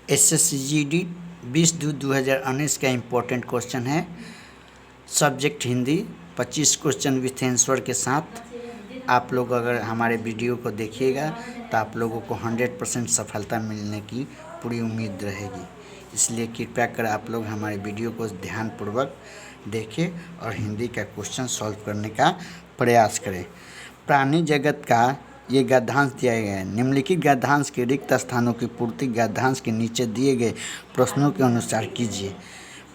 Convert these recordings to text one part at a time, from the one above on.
SSCGD 20/2/2019 का important question है। Subject Hindi, 25 question with answer के साथ। आप लोग अगर हमारे वीडियो को देखिएगा तो आप लोगों को 100% सफलता मिलने की पूरी उम्मीद रहेगी। इसलिए कृपया कर आप लोग हमारे वीडियो को ध्यानपूर्वक देखें और हिंदी का क्वेश्चन सॉल्व करने का प्रयास करें। प्राणी जगत का ये गद्यांश दिया गया है। निम्नलिखित गद्यांश के रिक्त स्थानों की पूर्ति गद्यांश के नीचे दिए गए प्रश्नों के अनुसार कीजिए।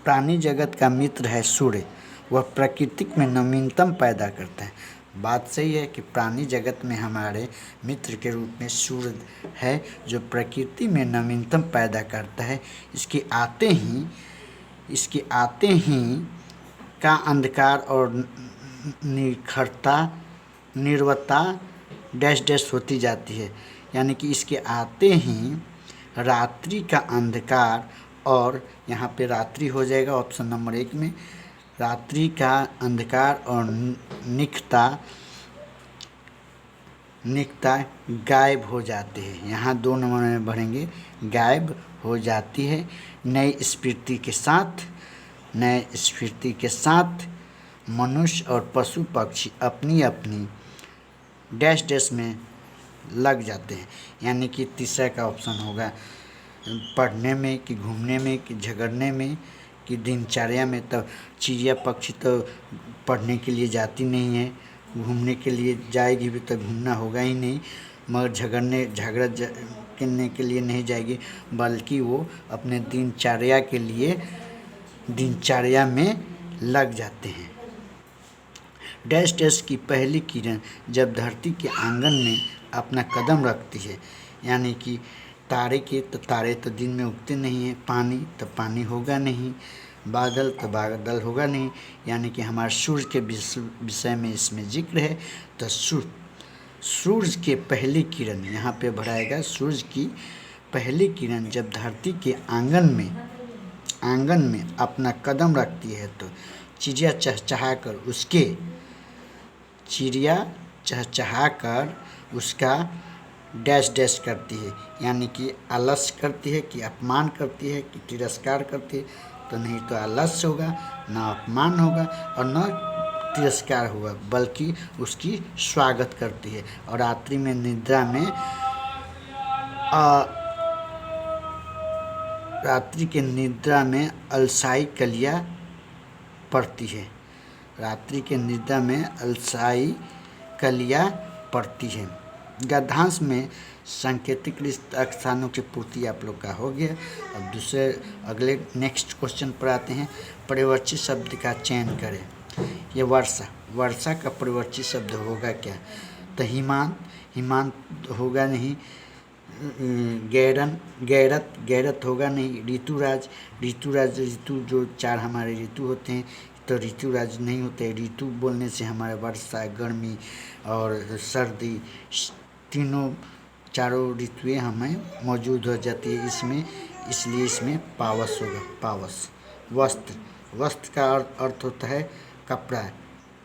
प्राणी जगत का मित्र है सूर्य, वह प्रकृति में नवीनतम पैदा करता है। बात सही है कि प्राणी जगत में हमारे मित्र के रूप में सूर्य है जो प्रकृति में नवीनतम पैदा करता है। इसके आते ही का अंधकार और निर्वता डैश डैश होती जाती है। यानी कि इसके आते ही रात्रि का अंधकार, और यहाँ पे रात्रि हो जाएगा ऑप्शन नंबर 1 में। रात्रि का अंधकार और निकता गायब हो जाते हैं। यहाँ 2 नंबर में बढ़ेंगे, गायब हो जाती है। नई स्फूर्ति के साथ मनुष्य और पशु पक्षी अपनी अपनी डैश डैश में लग जाते हैं। यानी कि तीसरा का ऑप्शन होगा, पढ़ने में कि घूमने में कि झगड़ने में कि दिनचर्या में। तो चिड़िया पक्षी तो पढ़ने के लिए जाती नहीं है, घूमने के लिए जाएगी भी तो घूमना होगा ही नहीं, मगर झगड़ा करने के लिए नहीं जाएगी, बल्कि वो अपने दिनचर्या में लग जाते हैं। डैश डैश की पहली किरण जब धरती के आंगन में अपना कदम रखती है। यानी कि तारे तो दिन में उगते नहीं हैं, पानी होगा नहीं, बादल तो बादल होगा नहीं। यानी कि हमारे सूर्य के विषय में इसमें जिक्र है। तो सूर्य के पहली किरण यहाँ पे बढ़ाएगा। सूर्य की पहली किरण जब धरती के आंगन में अपना कदम रखती है तो चिड़िया चहचहाकर उसका डैश डैश करती है। यानी कि आलस्य करती है कि अपमान करती है कि तिरस्कार करती है। तो नहीं तो आलस्य होगा, ना अपमान होगा और न तिरस्कार होगा, बल्कि उसकी स्वागत करती है। और रात्रि के निद्रा में अलसाई कलियाँ पड़ती है। रात्रि के निद्रा में अलसाई कलियाँ पड़ती है। गद्यांश में सांकेतिक रिक्त स्थानों की पूर्ति आप लोग का हो गया। अब अगले नेक्स्ट क्वेश्चन पर आते हैं। परिवर्तित शब्द का चयन करें। ये वर्षा का परिवर्तित शब्द होगा क्या? तो हिमान होगा नहीं। गैरत होगा नहीं। ऋतुराज ऋतु जो 4 हमारे ऋतु होते हैं तो ऋतुराज नहीं होते। ऋतु बोलने से हमारे वर्षा, गर्मी और सर्दी चारों ऋतुएँ हमें मौजूद हो जाती है इसमें, इसलिए इसमें पावस होगा। पावस। वस्त्र का अर्थ होता है कपड़ा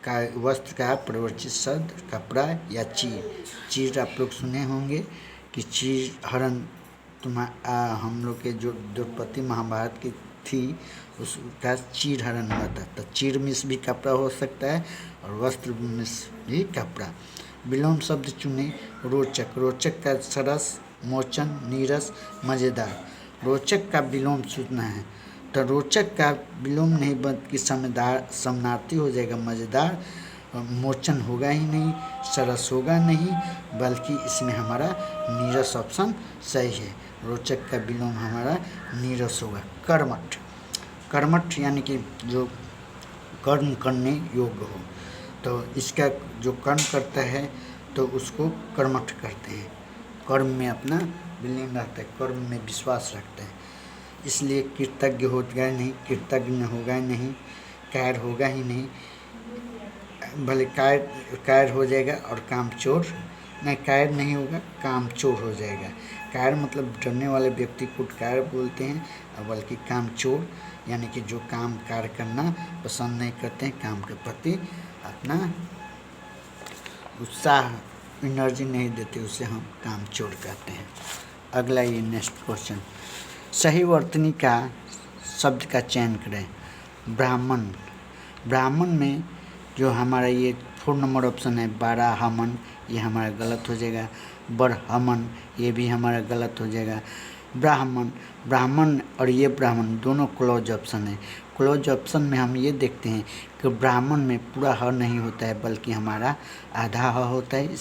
का। वस्त्र का परिवर्तित शब्द कपड़ा या चीर आप लोग सुने होंगे कि चीर हरण हम लोग के जो द्रौपदी महाभारत की थी उसका चीर हरण हुआ था। तो चीर मिस भी कपड़ा हो सकता है और वस्त्र मिस भी कपड़ा। विलोम शब्द चुने। रोचक का सरस, मोचन, नीरस, मज़ेदार। रोचक का विलोम चुनना है तो रोचक का विलोम नहीं बल्कि समानार्थी हो जाएगा। मज़ेदार, मोचन होगा ही नहीं, सरस होगा नहीं, बल्कि इसमें हमारा नीरस ऑप्शन सही है। रोचक का विलोम हमारा नीरस होगा। कर्मठ यानी कि जो कर्म करने योग्य हो, तो इसका जो कर्म करता है तो उसको कर्मठ कहते हैं। कर्म में अपना विलीन रहता है, कर्म में विश्वास रखता है। इसलिए कृतज्ञ होगा नहीं, कृतज्ञ होगा नहीं, कायर होगा ही नहीं। भले कायर हो जाएगा और कामचोर नहीं, कायर नहीं होगा, कामचोर हो जाएगा। कायर मतलब डरने वाले व्यक्ति को कायर बोलते हैं, बल्कि कामचोर यानी कि जो काम कार्य करना पसंद नहीं करते हैं, काम के प्रति अपना उत्साह एनर्जी नहीं देते, उसे हम कामचोर कहते हैं। अगला ये नेक्स्ट क्वेश्चन। सही वर्तनी का शब्द का चयन करें। ब्राह्मण, ब्राह्मण में जो हमारा ये 4 नंबर ऑप्शन है बाराहमन, ये हमारा गलत हो जाएगा। बरहमन, ये भी हमारा गलत हो जाएगा। ब्राह्मण, ब्राह्मण और ये ब्राह्मण दोनों क्लोज ऑप्शन है। क्लोज ऑप्शन में हम ये देखते हैं कि ब्राह्मण में पूरा ह नहीं होता है बल्कि हमारा आधा ह होता है,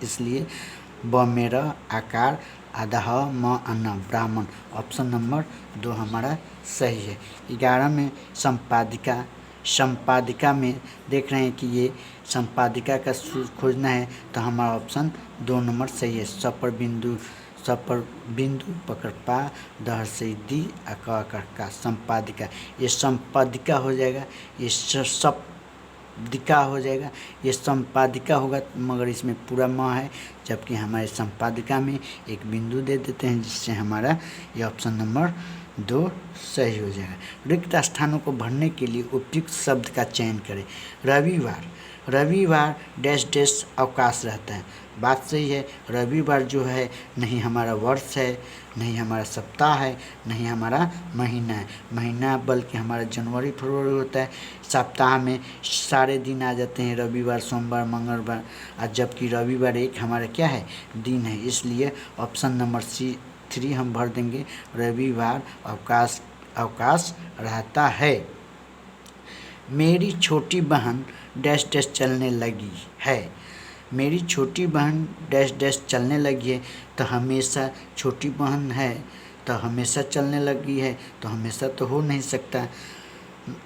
इसलिए ब मेरा आकार आधा ह म अन्न ब्राह्मण, ऑप्शन नंबर 2 हमारा सही है। 11 में संपादिका, संपादिका में देख रहे हैं कि ये संपादिका का खोजना है तो हमारा ऑप्शन 2 नंबर सही है। स पर बिंदु पकड़ पा दहर से दी अकर का संपादिका, ये संपादिका हो जाएगा, ये संपादिका हो जाएगा, ये संपादिका होगा मगर इसमें पूरा म है, जबकि हमारे संपादिका में एक बिंदु दे देते हैं जिससे हमारा ये ऑप्शन नंबर 2 सही हो जाएगा। रिक्त स्थानों को भरने के लिए उपयुक्त शब्द का चयन करें। रविवार, रविवार डैश डैश अवकाश रहता है, बात सही है। रविवार जो है नहीं हमारा वर्ष है, नहीं हमारा सप्ताह है, नहीं हमारा महीना है, महीना बल्कि हमारा जनवरी फरवरी होता है। सप्ताह में सारे दिन आ जाते हैं, रविवार सोमवार मंगलवार, और जबकि रविवार एक हमारा क्या है दिन है, इसलिए ऑप्शन नंबर C3 हम भर देंगे। रविवार अवकाश रहता है। मेरी छोटी बहन डैश डैश चलने लगी है, मेरी छोटी बहन डैश डैश चलने लगी है, तो हमेशा छोटी बहन है तो हमेशा चलने लगी है, तो हमेशा तो हो नहीं सकता,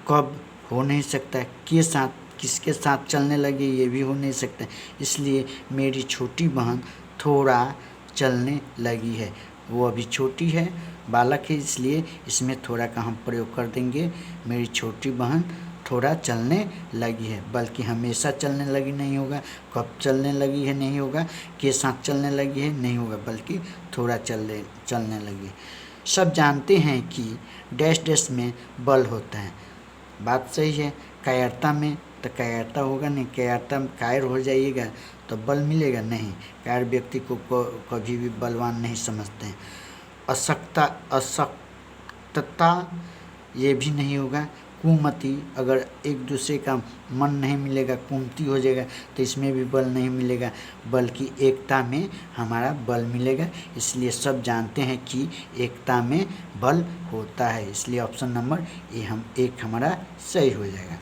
कब हो नहीं सकता, के साथ किसके साथ चलने लगी ये भी हो नहीं सकता, इसलिए मेरी छोटी बहन थोड़ा चलने लगी है। वो अभी छोटी है, बालक है, इसलिए इसमें थोड़ा का हम प्रयोग कर देंगे। मेरी छोटी बहन थोड़ा चलने लगी है, बल्कि हमेशा चलने लगी नहीं होगा, कब चलने लगी है नहीं होगा, के साथ चलने लगी है नहीं होगा, बल्कि थोड़ा चलने लगी। सब जानते हैं कि डैश डैश में बल होता है, बात सही है। कायरता में तो कायरता होगा नहीं, कायरता में कायर हो जाइएगा तो बल मिलेगा नहीं, कायर व्यक्ति को कभी भी बलवान नहीं समझते हैं। अशक्तता ये भी नहीं होगा। कुमति, अगर एक दूसरे का मन नहीं मिलेगा कुमति हो जाएगा, तो इसमें भी बल नहीं मिलेगा बल्कि एकता में हमारा बल मिलेगा, इसलिए सब जानते हैं कि एकता में बल होता है, इसलिए ऑप्शन नंबर ए एक हमारा सही हो जाएगा।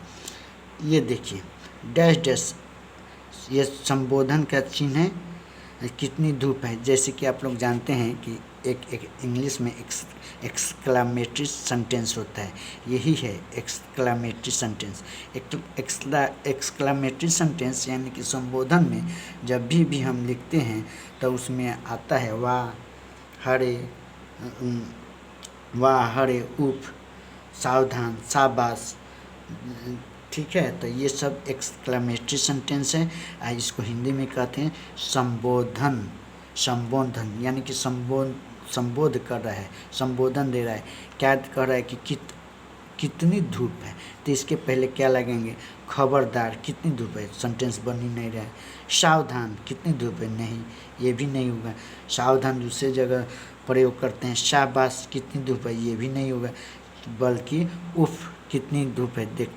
ये देखिए डैश डैश, ये संबोधन का चिन्ह है, कितनी धूप है, जैसे कि आप लोग जानते हैं कि एक इंग्लिश में एक्सक्लामेटरी सेंटेंस होता है, यही है एक्सक्लामेटरी सेंटेंस। एक्सक्लामेटरी सेंटेंस यानी कि संबोधन में जब भी हम लिखते हैं तो उसमें आता है वाह हरे उफ, सावधान, शाबाश, ठीक है। तो ये सब एक्सक्लामेटरी सेंटेंस है, इसको हिंदी में कहते हैं संबोधन। संबोधन यानी कि संबोध कर रहा है, संबोधन दे रहा है, क्या कह रहा है कि कितनी धूप है, तो इसके पहले क्या लगेंगे, खबरदार कितनी धूप है, सेंटेंस बन ही नहीं रहा है। सावधान, कितनी धूप है, नहीं ये भी नहीं होगा, सावधान दूसरे जगह प्रयोग करते हैं। शाबाश, कितनी धूप है, ये भी नहीं होगा, बल्कि उफ, कितनी धूप है। देख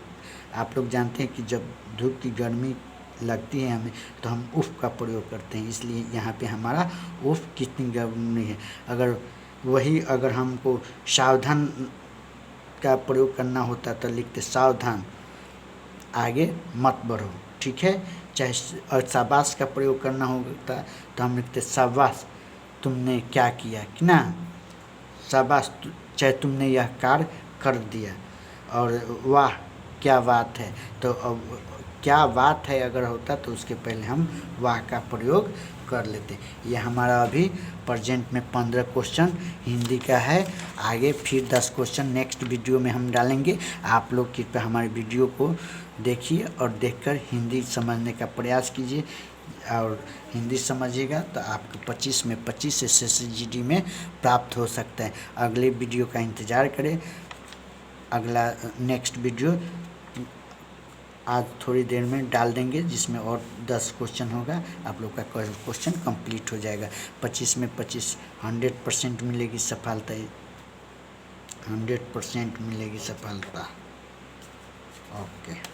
आप लोग जानते हैं कि जब धूप की गर्मी लगती है हमें तो हम उफ का प्रयोग करते हैं, इसलिए यहाँ पे हमारा उफ कितनी गर्मी है। अगर हमको सावधान का प्रयोग करना होता तो लिखते सावधान, आगे मत बढ़ो, ठीक है। चाहे और शाबाश का प्रयोग करना होता तो हम लिखते शाबाश, तुमने क्या किया कि ना, शाबाश, चाहे तुमने यह कार्य कर दिया। और वाह क्या बात है, तो अब क्या बात है अगर होता तो उसके पहले हम वाह का प्रयोग कर लेते। ये हमारा अभी प्रेजेंट में 15 क्वेश्चन हिंदी का है, आगे फिर 10 क्वेश्चन नेक्स्ट वीडियो में हम डालेंगे। आप लोग कृपया हमारे वीडियो को देखिए और देखकर हिंदी समझने का प्रयास कीजिए, और हिंदी समझिएगा तो आपको 25 में 25 SSGD में प्राप्त हो सकता है। अगले वीडियो का इंतज़ार करें, अगला नेक्स्ट वीडियो आज थोड़ी देर में डाल देंगे जिसमें और 10 क्वेश्चन होगा, आप लोग का क्वेश्चन कंप्लीट हो जाएगा। 25 में 25 100% मिलेगी सफलता। 100% मिलेगी सफलता। ओके।